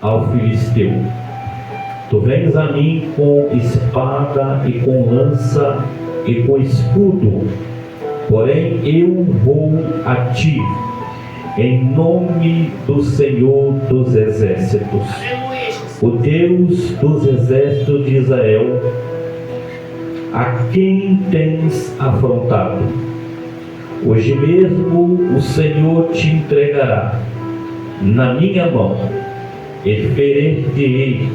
ao filisteu: tu vens a mim com espada e com lança e com escudo, porém eu vou a ti em nome do Senhor dos Exércitos, o Deus dos Exércitos de Israel, a quem tens afrontado. Hoje mesmo o Senhor te entregará na minha mão, e ferir-te-ei,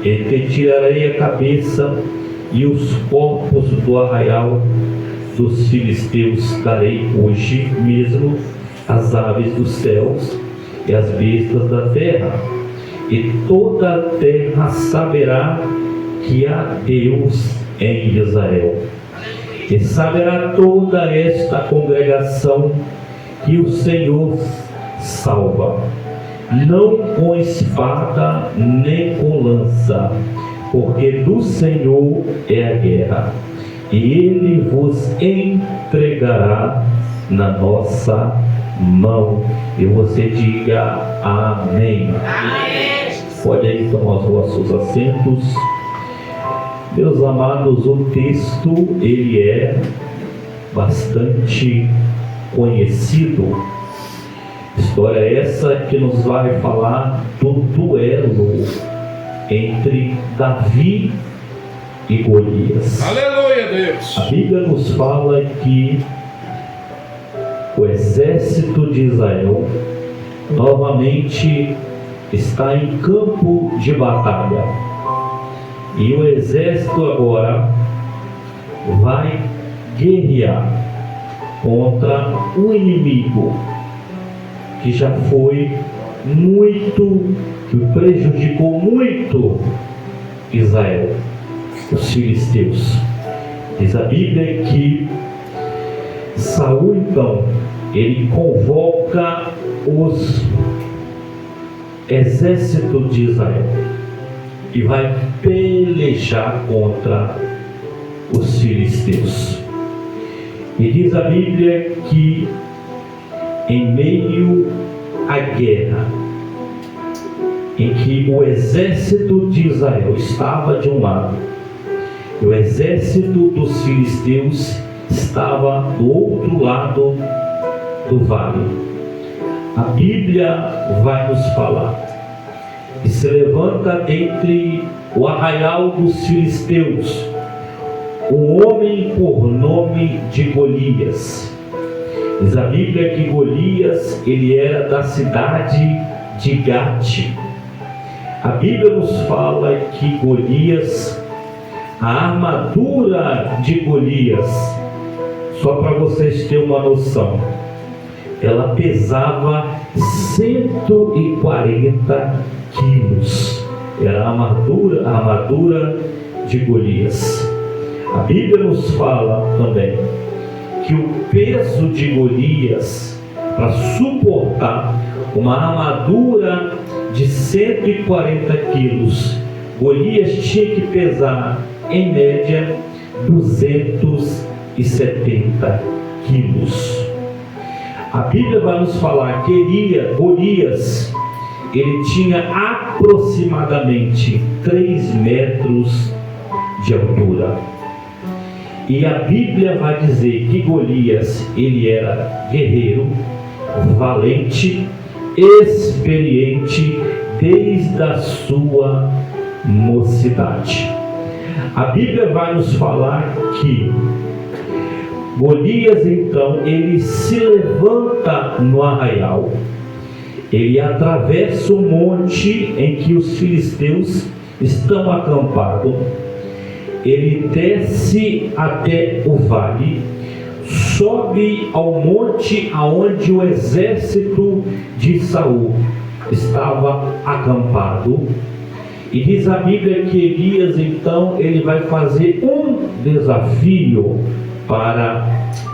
e te tirarei a cabeça, e os corpos do arraial dos filisteus darei hoje mesmo às aves dos céus e às bestas da terra, e toda a terra saberá que há Deus em Israel. E saberá toda esta congregação que o Senhor salva, não com espada nem com lança, porque do Senhor é a guerra, e Ele vos entregará na nossa mão. E você diga amém. Amém. Pode aí tomar os vossos assentos. Meus amados, o texto ele é bastante conhecido. História essa que nos vai falar do duelo entre Davi e Golias. Aleluia, Deus! A Bíblia nos fala que o exército de Israel novamente está em campo de batalha. E o exército agora vai guerrear contra um inimigo que já foi muito, que prejudicou muito Israel, os filisteus. Diz a Bíblia que Saul então, ele convoca os exércitos de Israel e vai pelejar contra os filisteus. E diz a Bíblia que em meio à guerra, em que o exército de Israel estava de um lado e o exército dos filisteus estava do outro lado do vale, a Bíblia vai nos falar que se levanta entre o arraial dos filisteus um homem por nome de Golias. Diz a Bíblia que Golias ele era da cidade de Gate. A Bíblia nos fala que Golias, a armadura de Golias, só para vocês terem uma noção, ela pesava 140 quilos. Era a armadura de Golias. A Bíblia nos fala também que o peso de Golias, para suportar uma armadura de 140 quilos, Golias tinha que pesar, em média, 270 quilos. A Bíblia vai nos falar que Golias, ele tinha aproximadamente 3 metros de altura. E a Bíblia vai dizer que Golias, ele era guerreiro, valente, experiente desde a sua mocidade. A Bíblia vai nos falar que Golias, então, ele se levanta no arraial, ele atravessa o monte em que os filisteus estão acampados, ele desce até o vale, sobe ao monte aonde o exército de Saul estava acampado, e diz a Bíblia que Elias então ele vai fazer um desafio para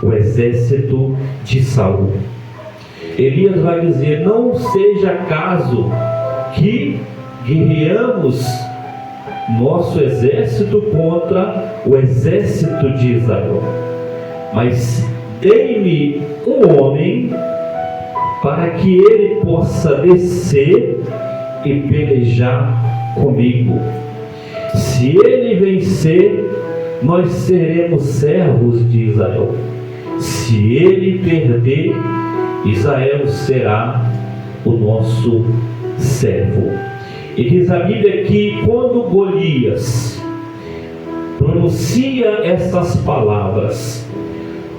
o exército de Saul. Elias vai dizer: não seja caso que guerreamos nosso exército contra o exército de Israel, mas dê-me um homem para que ele possa descer e pelejar comigo. Se ele vencer, nós seremos servos de Israel. Se ele perder, Israel será o nosso servo. E diz a Bíblia que quando Golias pronuncia essas palavras,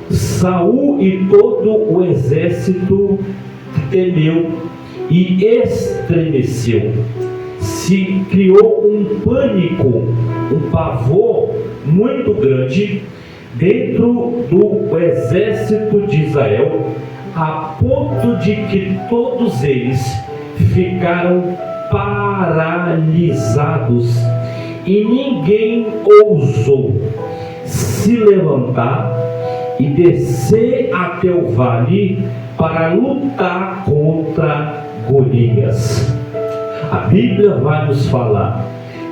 Saul e todo o exército temeu e estremeceu. Se criou um pânico, um pavor muito grande dentro do exército de Israel, a ponto de que todos eles ficaram paralisados e ninguém ousou se levantar e descer até o vale para lutar contra Golias. A Bíblia vai nos falar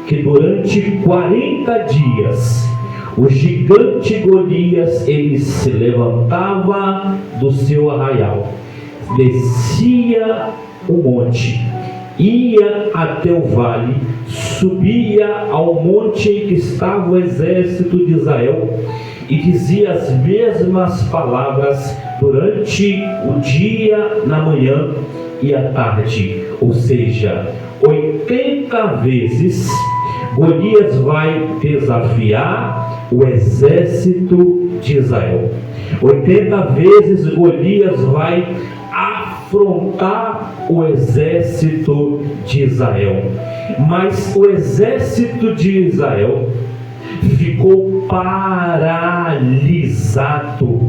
que durante 40 dias o gigante Golias, ele se levantava do seu arraial, descia o monte, ia até o vale, subia ao monte em que estava o exército de Israel e dizia as mesmas palavras durante o dia, na manhã e à tarde. Ou seja, 80 vezes Golias vai desafiar o exército de Israel. 80 vezes Golias vai afrontar o exército de Israel. Mas o exército de Israel ficou paralisado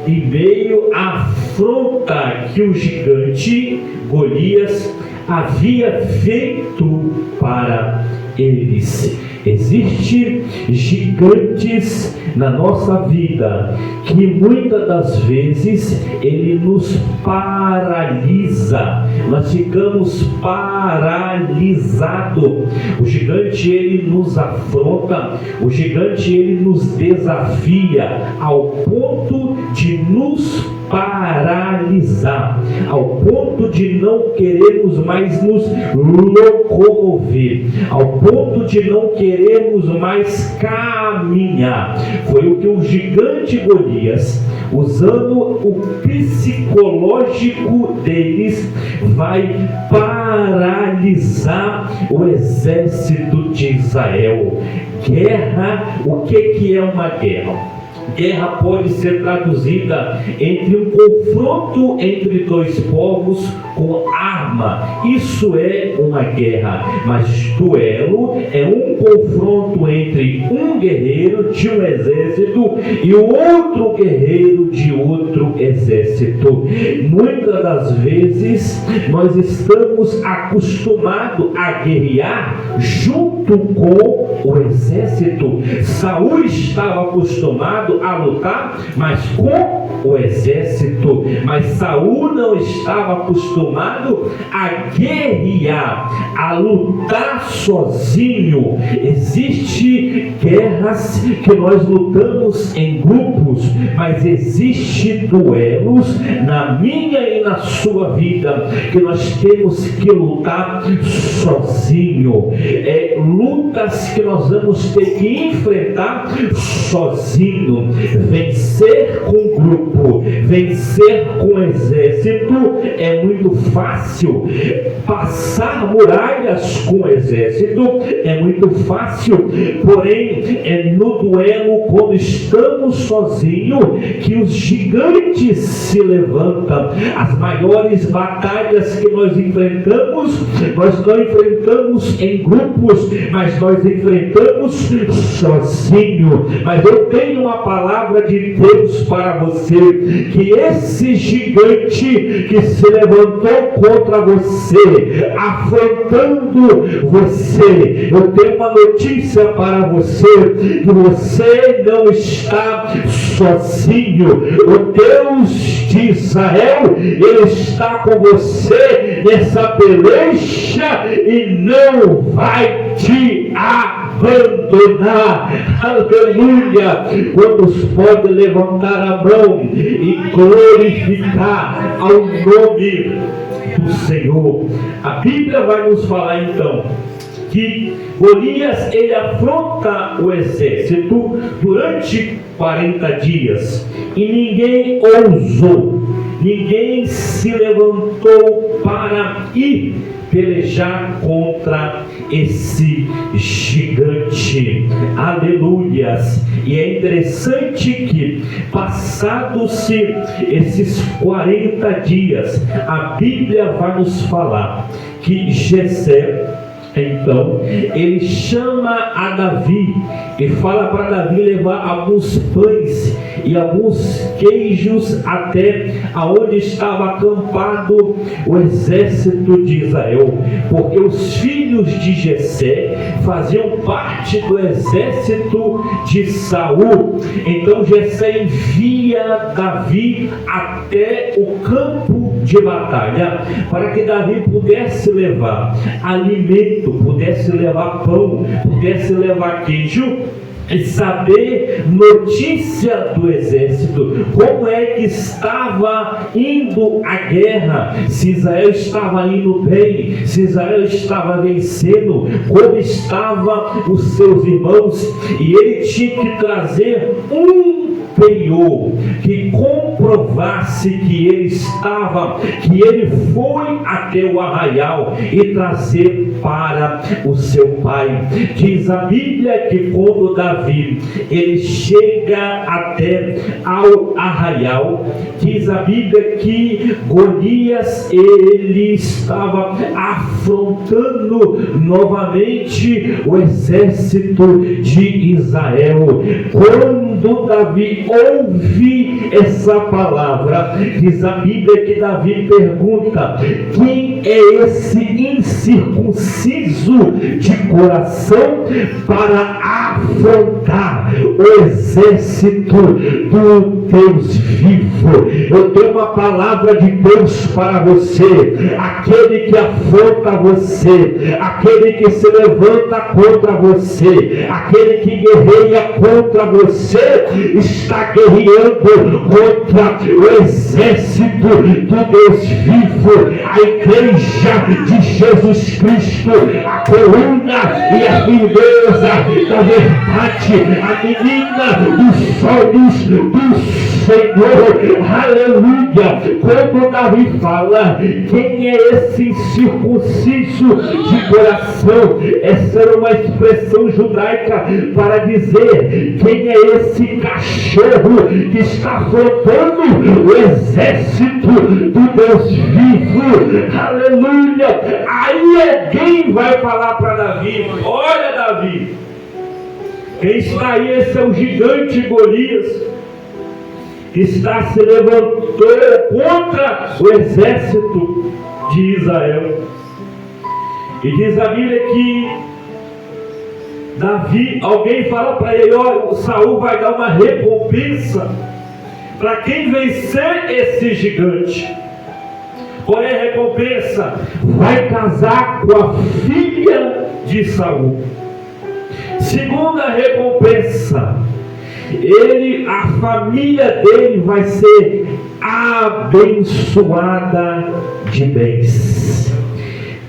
em meio à afronta que o gigante Golias havia feito para eles. Existem gigantes na nossa vida que muitas das vezes ele nos paralisa, nós ficamos paralisados. O gigante ele nos afronta, o gigante ele nos desafia ao ponto de nos paralisar, ao ponto de não querermos mais nos locomover, ao ponto de não querermos mais caminhar. Foi o que o gigante Golias, usando o psicológico deles, vai paralisar o exército de Israel. Guerra, o que é uma guerra? Guerra pode ser traduzida entre um confronto entre dois povos com arma. Isso é uma guerra. Mas duelo é um confronto entre um guerreiro de um exército e o outro guerreiro de outro exército. Muitas das vezes nós estamos acostumados a guerrear junto com o exército. Saul estava acostumado a lutar, mas com o exército. Mas Saul não estava acostumado a guerrear, a lutar sozinho. Existem guerras que nós lutamos em grupos, mas existem duelos na minha e na sua vida que nós temos que lutar sozinho. Lutas que nós vamos ter que enfrentar sozinho. Vencer com grupo, vencer com exército é muito fácil. Passar muralhas com exército é muito fácil. Porém, é no duelo, quando estamos sozinhos, que os gigantes se levantam. As maiores batalhas que nós enfrentamos, nós não enfrentamos em grupos, mas nós enfrentamos sozinho. Mas eu tenho uma palavra de Deus para você, que esse gigante que se levantou contra você, afrontando você, eu tenho uma notícia para você, que você não está sozinho. O Deus de Israel, Ele está com você nessa peleja e não vai te abandonar. Aleluia! Quantos podem levantar a mão e glorificar ao nome do Senhor. A Bíblia vai nos falar então que Golias, ele afronta o exército durante 40 dias e ninguém ousou, ninguém se levantou para ir pelejar contra esse gigante. Aleluias! E é interessante que, passados-se esses 40 dias, a Bíblia vai nos falar que Jessé, então, ele chama a Davi e fala para Davi levar alguns pães e alguns queijos até aonde estava acampado o exército de Israel, porque os filhos de Jessé faziam parte do exército de Saul. Então Jessé envia Davi até o campo de batalha para que Davi pudesse levar alimento, pudesse levar pão, pudesse levar queijo e saber notícia do exército, como é que estava indo a guerra, se Israel estava indo bem, se Israel estava vencendo, como estavam os seus irmãos. E ele tinha que trazer um penhor que comprovasse que ele foi até o arraial e trazer para o seu pai. Diz a Bíblia que quando Davi ele chega até ao arraial, diz a Bíblia que Golias ele estava afrontando novamente o exército de Israel. Quando Davi ouve essa palavra, diz a Bíblia que Davi pergunta: quem é esse incircunciso de coração para afrontar o exército do Deus vivo? Eu tenho uma palavra de Deus para você: aquele que afronta você, aquele que se levanta contra você, aquele que guerreia contra você, está guerreando contra o exército do Deus vivo. A igreja de Jesus Cristo, a coluna e a firmeza da verdade, a menina dos olhos do Senhor. Aleluia! Quando Davi fala: quem é esse incircunciso de coração? Essa era uma expressão judaica para dizer: quem é esse cachorro que está afrontando o exército do Deus vivo? Aleluia! Aí alguém vai falar para Davi: olha, Davi, quem está aí, esse é o gigante Golias, que está se levantando contra o exército de Israel. E diz a Bíblia que Davi, alguém fala para ele: olha, Saul vai dar uma recompensa para quem vencer esse gigante. Qual é a recompensa? Vai casar com a filha de Saul. Segunda recompensa: a família dele vai ser abençoada de bens.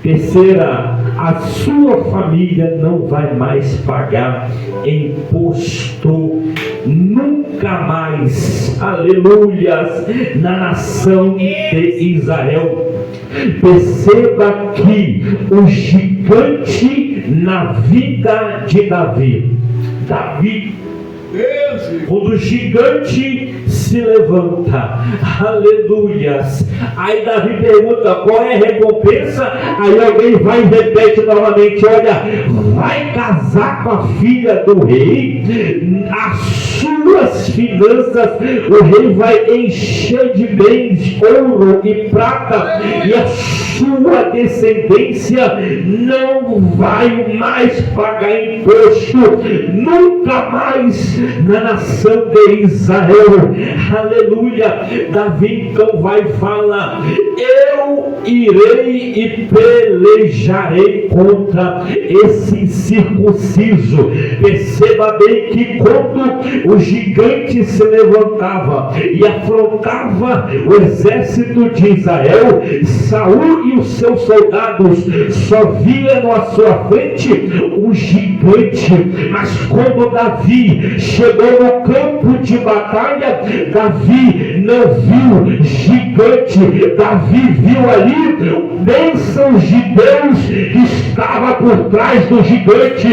Terceira: a sua família não vai mais pagar imposto nunca mais, aleluias, na nação de Israel. Perceba que o gigante na vida de Davi, quando o gigante se levanta, aleluias, aí Davi pergunta: qual é a recompensa? Aí alguém vai e repete novamente: olha, vai casar com a filha do rei, as suas finanças o rei vai encher de bens, ouro e prata, e a sua descendência não vai mais pagar imposto nunca mais na nação de Israel. Aleluia. Davi então vai falar: eu irei e pelejarei contra esse incircunciso. Perceba bem que quando o gigante se levantava e afrontava o exército de Israel, Saul e os seus soldados só viam à sua frente um gigante. Mas quando Davi chegou no campo de batalha, Davi não viu gigante. Davi viu ali bênçãos de Deus que estava por trás do gigante.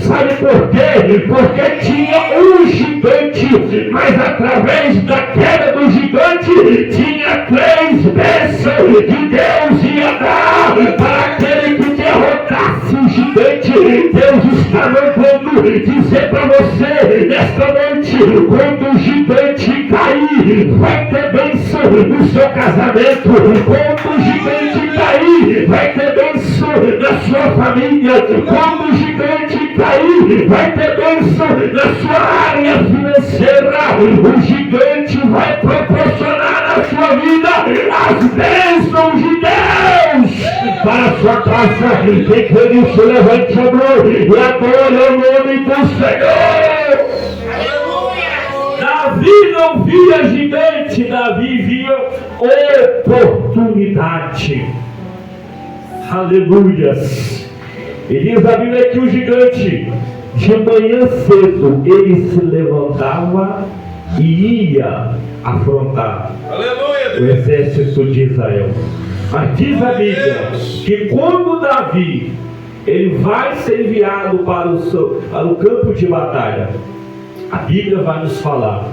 Sabe por quê? Porque tinha um gigante, mas através da queda do gigante tinha 3 bênçãos que Deus ia dar para aquele que derrotasse o gigante. Deus está mandando dizer para você nesta noite: quando o gigante cair, vai ter bênção no seu casamento. Quando o gigante cair, vai ter bênção na sua família. Quando o gigante cair, vai ter bênção na sua área financeira. O gigante vai proporcionar na sua vida as bênçãos de Deus para a sua casa. E por isso levante a mão e adore o nome do Senhor. Davi não via gigante, Davi via oportunidade. Aleluias. E diz a Bíblia que o gigante, de manhã cedo, ele se levantava e ia afrontar o exército de Israel. Mas diz a Bíblia que quando Davi ele vai ser enviado para o campo de batalha, a Bíblia vai nos falar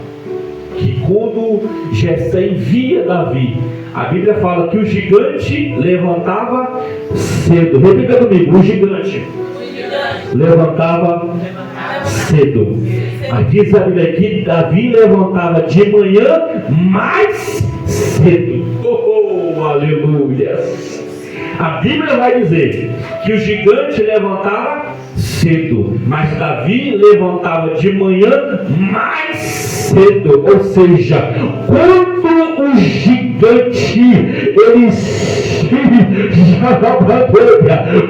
que quando Jessé envia Davi, a Bíblia fala que o gigante levantava cedo. Repita comigo: o gigante levantava cedo. Mas diz a Bíblia que Davi levantava de manhã mais cedo. Oh, aleluia! A Bíblia vai dizer que o gigante levantava cedo, mas Davi levantava de manhã mais cedo. Ou seja, quando o gigante ele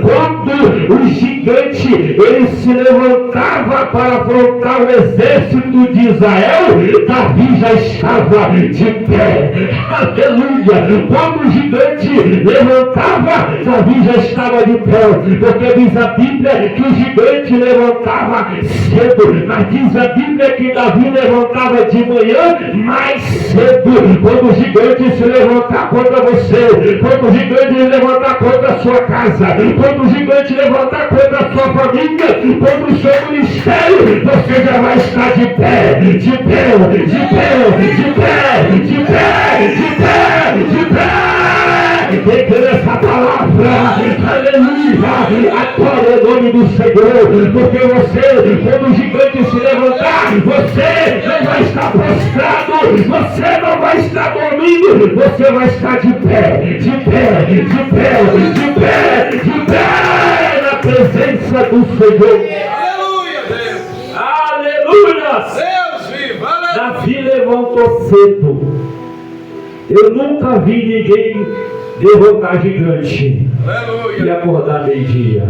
quando o gigante ele se levantava para afrontar o exército de Israel, Davi já estava de pé. Aleluia! Quando o gigante levantava, Davi já estava de pé, porque diz a Bíblia que o gigante levantava cedo, mas diz a Bíblia que Davi levantava de manhã mais cedo. Quando o gigante se levantar contra você, quando o gigante levantar contra a sua casa, quando o gigante levantar contra a sua família, contra o seu ministério, você já vai estar de pé, de pé, de pé, de pé, de pé, de pé, de pé. Entenda essa palavra, aleluia, adore o nome do Senhor, porque você, quando o gigante se levantar, você não vai estar prostrado, você não vai estar dormindo, você vai estar de pé, de pé, de pé, de pé, de pé, na presença do Senhor. Aleluia, Deus! Aleluia! Deus vivo! Aleluia! Davi levantou cedo. Eu nunca vi ninguém derrotar gigante e acordar meio-dia.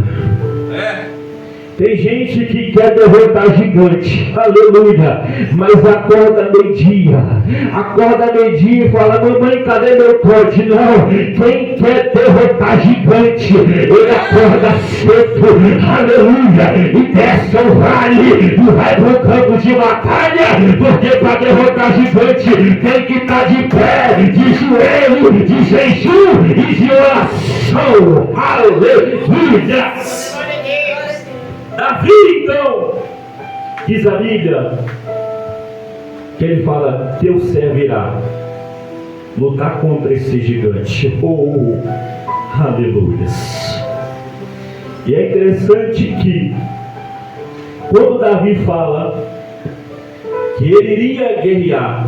Tem gente que quer derrotar gigante, aleluia, mas acorda meio-dia e fala: mamãe, cadê meu pote? Não, quem quer derrotar gigante, ele acorda cedo, aleluia, e desce ao vale, e vai para o campo de batalha, porque para derrotar gigante tem que estar de pé, de joelho, de jejum e de oração, aleluia. Davi, então, diz a Bíblia, que ele fala: teu servo irá lutar contra esse gigante. Oh, aleluia. E é interessante que, quando Davi fala que ele iria guerrear,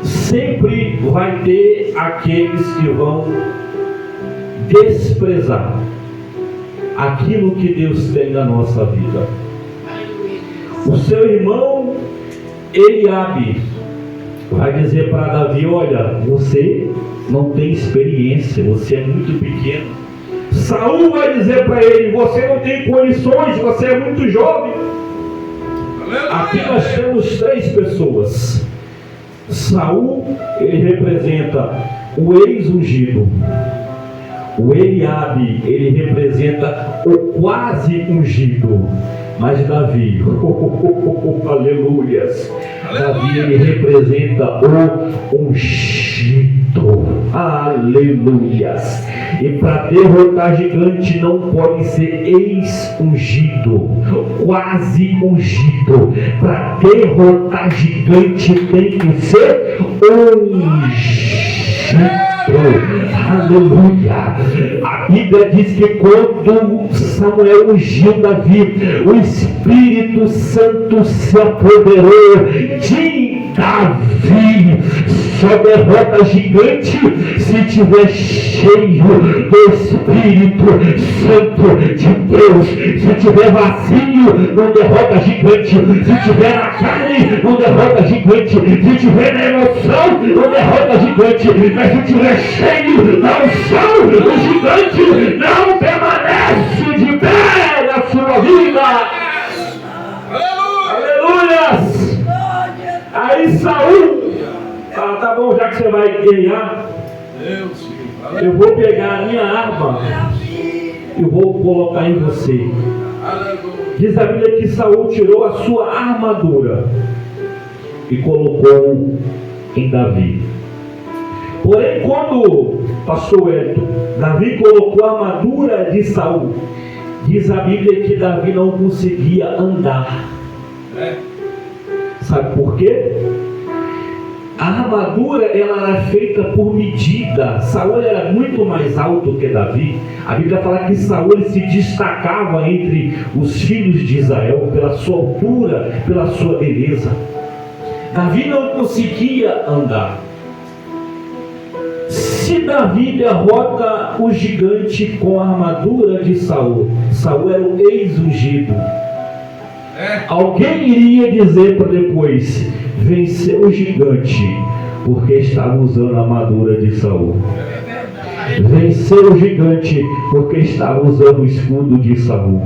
sempre vai ter aqueles que vão desprezar aquilo que Deus tem na nossa vida. o seu irmão Eliabe vai dizer para Davi: olha, você não tem experiência, você é muito pequeno. Saul vai dizer para ele: você não tem condições, você é muito jovem. Aqui nós temos três pessoas. Saul, ele representa o ex-ungido. O Eliabe, ele representa o quase ungido. Mas Davi, aleluias, Davi, ele representa o ungido, aleluias. E para derrotar gigante não pode ser ex-ungido, quase ungido. Para derrotar gigante tem que ser ungido. Aleluia. A Bíblia diz que quando Samuel ungiu Davi, o Espírito Santo se apoderou de Davi. Só derrota gigante se tiver cheio do Espírito Santo de Deus. Se tiver vazio, não derrota gigante. Se tiver na carne, não derrota gigante. Se tiver na emoção, não derrota gigante. Mas se tiver cheio da unção, o gigante não permanece de pé na sua vida. Aleluias! Aí Saul, tá bom, já que você vai guerrear, eu vou pegar a minha arma e vou colocar em você. Diz a Bíblia que Saul tirou a sua armadura e colocou em Davi. Porém, quando pastor Hélio, Davi colocou a armadura de Saul, diz a Bíblia que Davi não conseguia andar. Sabe por quê? A armadura, ela era feita por medida. Saul era muito mais alto que Davi. A Bíblia fala que Saul ele se destacava entre os filhos de Israel pela sua altura, pela sua beleza. Davi não conseguia andar. Se Davi derrota o gigante com a armadura de Saul, Saul era o ex-ungido. Alguém iria dizer para depois: venceu o gigante porque estava usando a armadura de Saul. Venceu o gigante porque estava usando o escudo de Saul.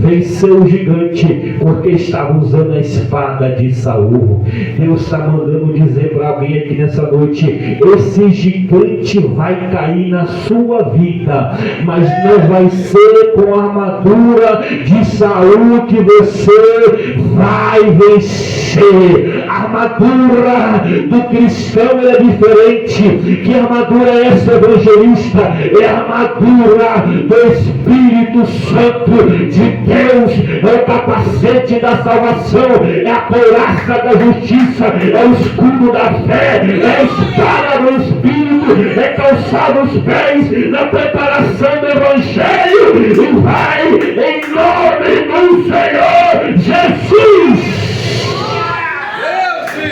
Venceu o gigante porque estava usando a espada de Saul. Deus está mandando dizer para alguém aqui nessa noite: esse gigante vai cair na sua vida, mas não vai ser com a armadura de Saul que você vai vencer. A armadura do cristão é diferente. Que armadura é essa, evangelista? É a armadura do Espírito Santo de Deus. É o capacete da salvação, é a couraça da justiça, é o escudo da fé, é a espada do Espírito, é calçar os pés na preparação do Evangelho. E vai em nome do Senhor Jesus.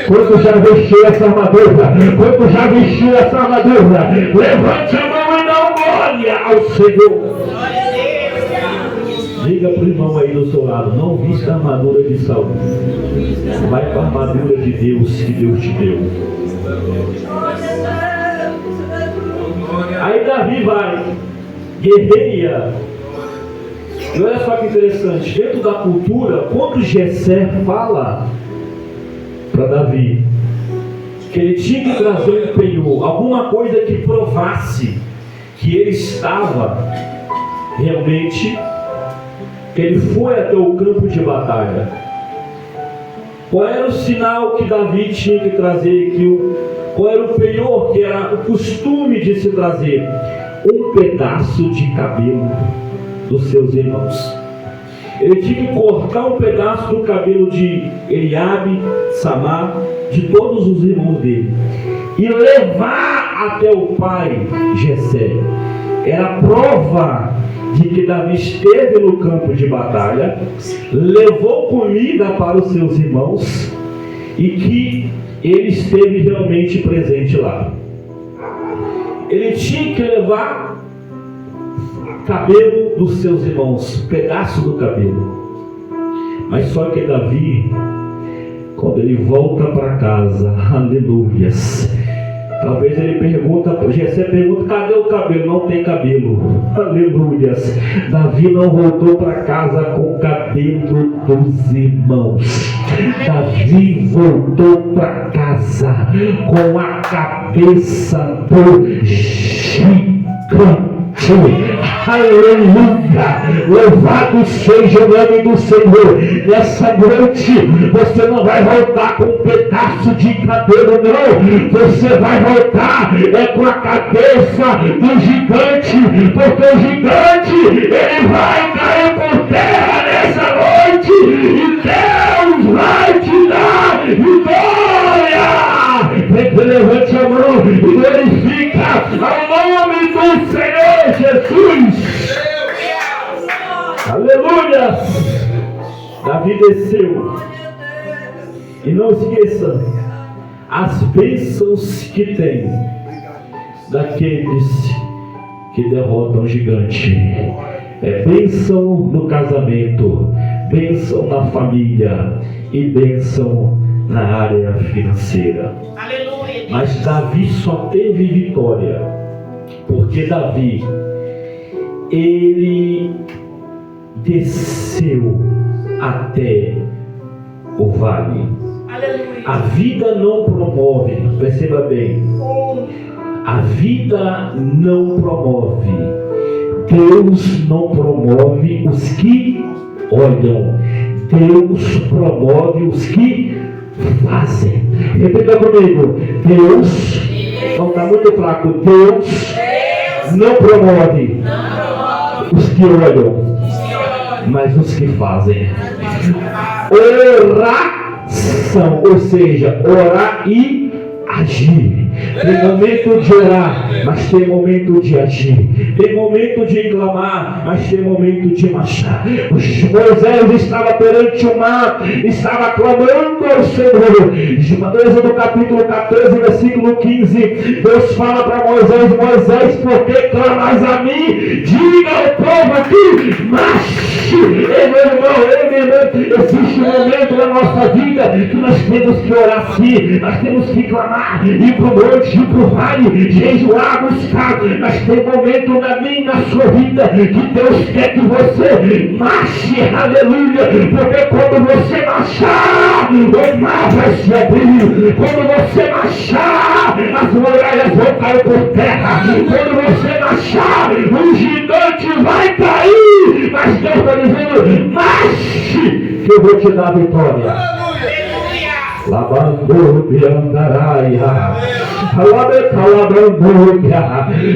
Quanto já vestiu essa armadura? Quanto já vestiu essa armadura? Levante a mão e dá uma olha ao Senhor. Diga para o irmão aí do seu lado: não vista a armadura de Saul. Vai para a armadura de Deus que Deus te deu. Aí Davi vai, guerreia. E olha só que interessante, dentro da cultura, quando Jessé fala para Davi que ele tinha que trazer um penhor, alguma coisa que provasse que ele estava realmente, que ele foi até o campo de batalha. Qual era o sinal que Davi tinha que trazer? Qual era o penhor que era o costume de se trazer? Um pedaço de cabelo dos seus irmãos. Ele tinha que cortar um pedaço do cabelo de Eliabe, Samar, de todos os irmãos dele, e levar até o pai Jessé. Era prova de que Davi esteve no campo de batalha, levou comida para os seus irmãos e que ele esteve realmente presente lá. Ele tinha que levar cabelo dos seus irmãos, pedaço do cabelo. Mas só que Davi, quando ele volta para casa, aleluias, talvez ele pergunta, Jessé pergunta, cadê o cabelo? Não tem cabelo, aleluias. Davi não voltou para casa com o cabelo dos irmãos. Davi voltou para casa com a cabeça do gigante. Aleluia! Louvado seja o nome do Senhor. Nessa noite você não vai voltar com um pedaço de cabelo, não. Você vai voltar com a cabeça do gigante, porque o gigante ele vai cair por terra nessa noite e Deus vai te dar vitória. Levante a mão e glorifica ao nome do Senhor Jesus. Aleluia! Davi desceu. E não esqueça as bênçãos que tem daqueles que derrotam o gigante. É bênção no casamento, bênção na família e bênção na área financeira. Aleluia. Mas Davi só teve vitória porque Davi, ele desceu até o vale. Aleluia. A vida não promove, perceba bem, a vida não promove. Deus não promove os que olham, Deus promove os que fazem. Repita comigo: Deus, não está muito fraco, Deus não promove os que olham, mas os que fazem. Oração, ou seja, orar e agir. Tem momento de orar, mas tem momento de agir. Tem momento de clamar, mas tem momento de marchar. Moisés estava perante o mar, estava clamando ao Senhor. Êxodo capítulo 14, versículo 15. Deus fala para Moisés: Moisés, por que clamas a mim? Diga ao povo que marche. Meu irmão, existe um momento na nossa vida que nós temos que orar sim, nós temos que clamar, ir para o monte, ir para o vale, jejuar, buscar. Mas tem momento na minha e na sua vida que Deus quer que você marche, aleluia, porque quando você marchar, o mar vai se abrir. Quando você marchar, as muralhas vão cair por terra. Quando você marchar, o gigante vai cair. Mas Deus está dizendo: marche, que eu vou te dar a vitória. Lavando Biandaraia,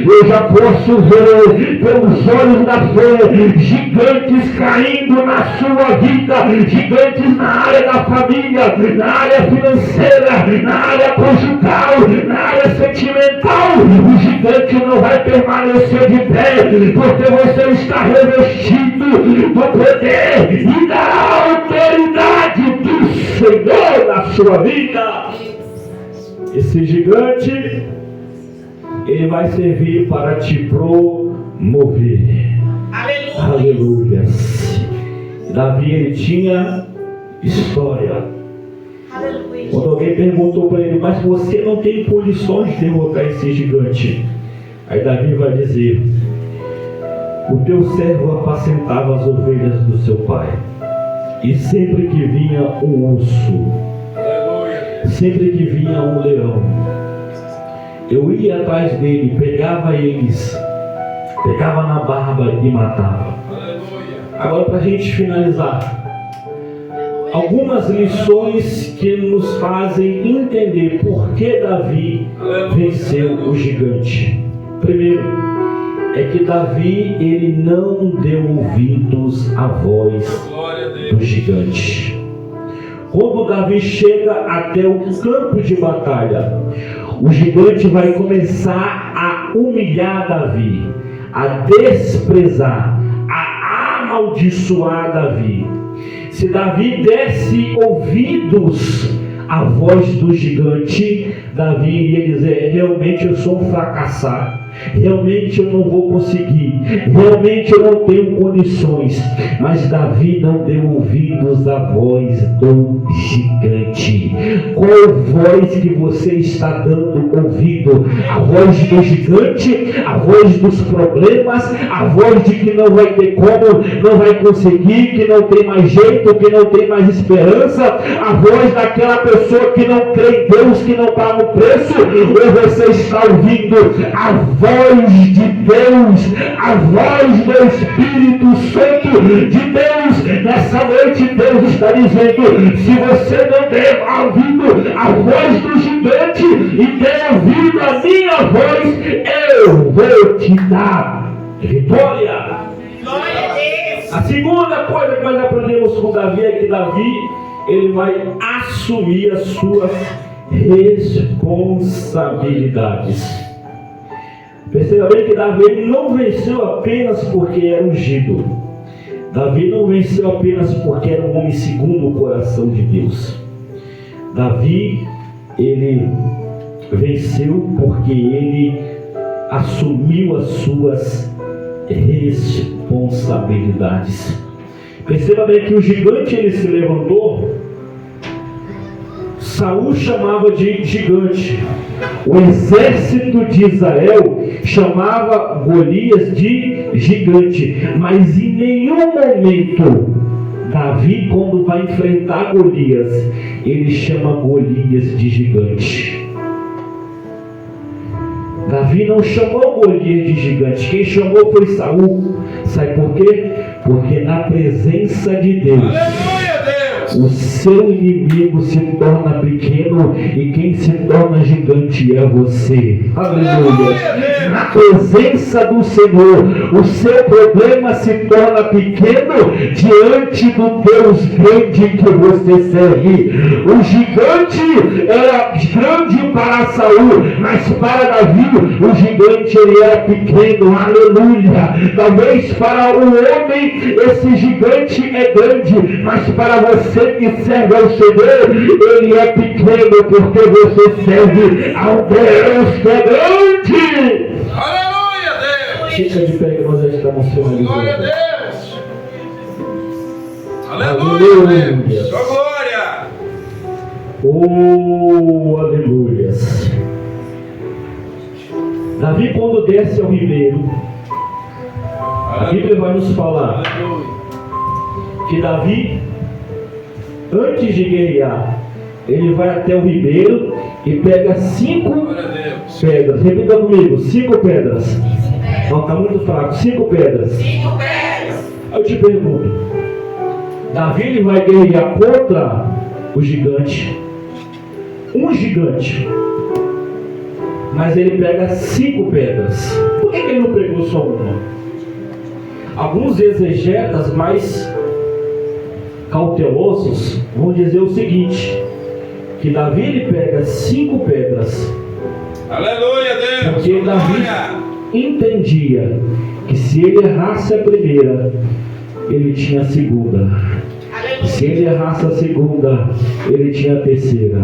eu já posso ver pelos olhos da fé gigantes caindo na sua vida, gigantes na área da família, na área financeira, na área conjugal, na área sentimental. O gigante não vai permanecer de pé, porque você está revestido do poder e da autoridade do Senhor na sua vida. Esse gigante, ele vai servir para te promover. Aleluia. Davi, ele tinha história. Aleluia. Quando alguém perguntou para ele: mas você não tem condições de derrotar esse gigante? Aí Davi vai dizer: o teu servo apacentava as ovelhas do seu pai, e sempre que vinha um urso, sempre que vinha um leão, eu ia atrás dele, pegava eles, pegava na barba e matava. Agora, para a gente finalizar, algumas lições que nos fazem entender por que Davi venceu o gigante. Primeiro, é que Davi, ele não deu ouvidos à voz do gigante. Quando Davi chega até o campo de batalha, o gigante vai começar a humilhar Davi, a desprezar, a amaldiçoar Davi. Se Davi desse ouvidos à voz do gigante, Davi iria dizer: realmente eu sou um fracassado, realmente eu não vou conseguir, realmente eu não tenho condições. Mas Davi não deu ouvidos à voz do gigante. Qual voz que você está dando ouvido? A voz do gigante, a voz dos problemas, a voz de que não vai ter como, não vai conseguir, que não tem mais jeito, que não tem mais esperança, a voz daquela pessoa que não crê em Deus, que não paga o preço, ou você está ouvindo a voz de Deus, a voz do Espírito Santo de Deus? Nessa noite Deus está dizendo: se você não der ouvido a voz do gigante e der ouvido a minha voz, eu vou te dar vitória. Glória a Deus. A segunda coisa que nós aprendemos com Davi é que Davi, ele vai assumir as suas responsabilidades. Perceba bem que Davi ele não venceu apenas porque era ungido. Davi não venceu apenas porque era um homem segundo o coração de Deus. Davi, ele venceu porque ele assumiu as suas responsabilidades. Perceba bem que o gigante ele se levantou. Saul chamava de gigante. O exército de Israel chamava Golias de gigante. Mas em nenhum momento Davi, quando vai enfrentar Golias, ele chama Golias de gigante. Davi não chamou Golias de gigante. Quem chamou foi Saul. Sabe por quê? Porque na presença de Deus, Aleluia, Deus. o seu inimigo se torna pequeno e quem se torna gigante é você. Aleluia. Na presença do Senhor, o seu problema se torna pequeno diante do Deus grande que você serve. O gigante era grande para Saul, mas para Davi o gigante ele era pequeno. Aleluia. Talvez para o homem esse gigante é grande, mas para você que serve ao Senhor, ele é pequeno, porque você serve ao Deus que é grande. Aleluia, Deus. Fica de pé que nós já estamos Glória a finalizando. Deus. Aleluia, Aleluia. Deus. Sua glória. Oh, aleluias. Davi, quando desce ao ribeiro, a Bíblia vai nos falar que Davi, antes de guerrear, ele vai até o ribeiro e pega 5 Glória a Deus. pedras. Repita comigo: 5 pedras. Não, está muito fraco. 5 pedras. 5 pedras. Aí eu te pergunto: Davi ele vai guerrear contra o gigante, um gigante, mas ele pega 5 pedras. Por que ele não pegou só uma? Alguns exegetas mais cautelosos vão dizer o seguinte: que Davi ele pega 5 pedras, Aleluia, Deus. porque Sua Davi glória. entendia que se ele errasse a primeira, ele tinha a segunda. Se ele errasse a segunda, ele tinha a terceira.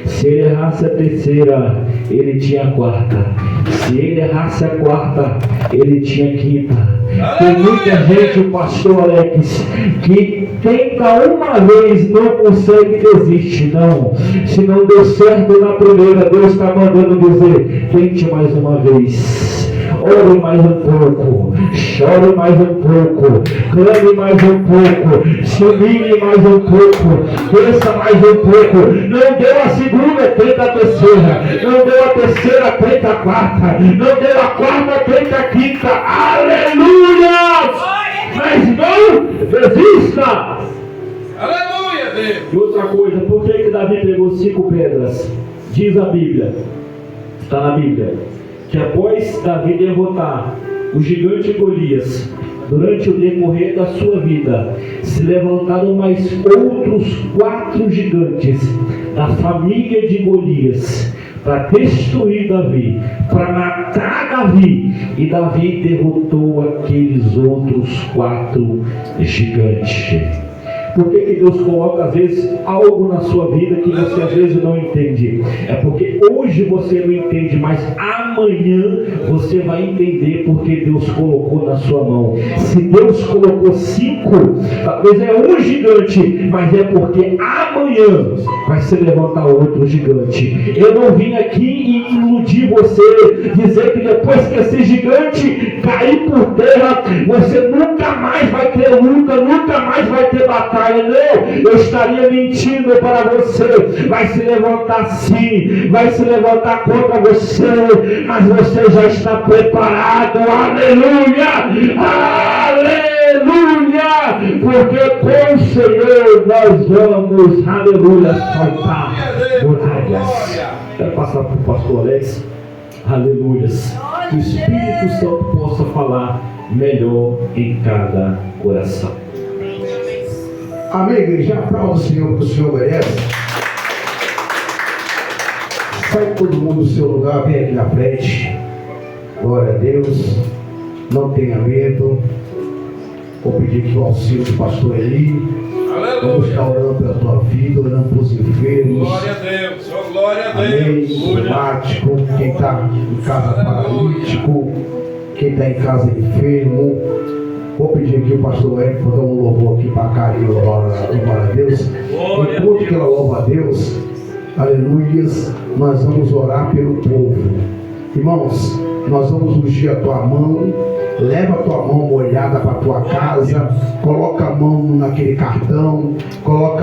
Se ele errasse a terceira, ele tinha a quarta. Se ele errasse a quarta, ele tinha a quinta. Tem muita gente, o pastor Alex, que tenta uma vez, não consegue, desiste. Não, se não deu certo na primeira, Deus está mandando dizer: tente mais uma vez. Ore mais um pouco, chore mais um pouco, clame mais um pouco, se humilhe mais um pouco, desça mais um pouco. Não deu a segunda, tenta a terceira. Não deu a terceira, tenta a quarta. Não deu a quarta, tenta a quinta. Aleluia! Mas não desista! Aleluia, Deus. E outra coisa, por que Davi pegou 5 pedras? Diz a Bíblia, está na Bíblia, que após Davi derrotar o gigante Golias, durante o decorrer da sua vida, se levantaram mais outros 4 gigantes da família de Golias para destruir Davi, para matar Davi, e Davi derrotou aqueles outros 4 gigantes. Por que Deus coloca às vezes algo na sua vida que você às vezes não entende? É porque hoje você não entende, mas amanhã você vai entender porque Deus colocou na sua mão. Se Deus colocou 5, talvez é um gigante, mas é porque amanhã vai se levantar outro gigante. Eu não vim aqui iludir você, dizer que depois que esse gigante cair por terra, você nunca mais vai ter luta, nunca mais vai ter batalha. Não, eu estaria mentindo para você. Vai se levantar sim, vai se levantar contra você, mas você já está preparado. Aleluia, aleluia, porque com o Senhor nós vamos, aleluia, soltar muralhas. Quero passar para o pastor Alex, aleluia, que o Espírito Santo possa falar melhor em cada coração. Amém, igreja? Aplauda o Senhor, que o Senhor merece. Sai todo mundo do seu lugar, vem aqui na frente. Glória a Deus. Não tenha medo. Vou pedir que o auxílio do pastor Eli. Vamos estar orando pela tua vida, orando pelos enfermos. Glória a Deus, oh, glória a Amém. Deus. Somático, quem está em casa paralítico, quem está em casa enfermo. Vou pedir aqui o pastor Eric para dar um louvor aqui para a Carinho, glória a Deus. Enquanto que ela louva a Deus, aleluias, nós vamos orar pelo povo. Irmãos, nós vamos ungir a tua mão, leva a tua mão molhada para a tua casa, coloca a mão naquele cartão, coloca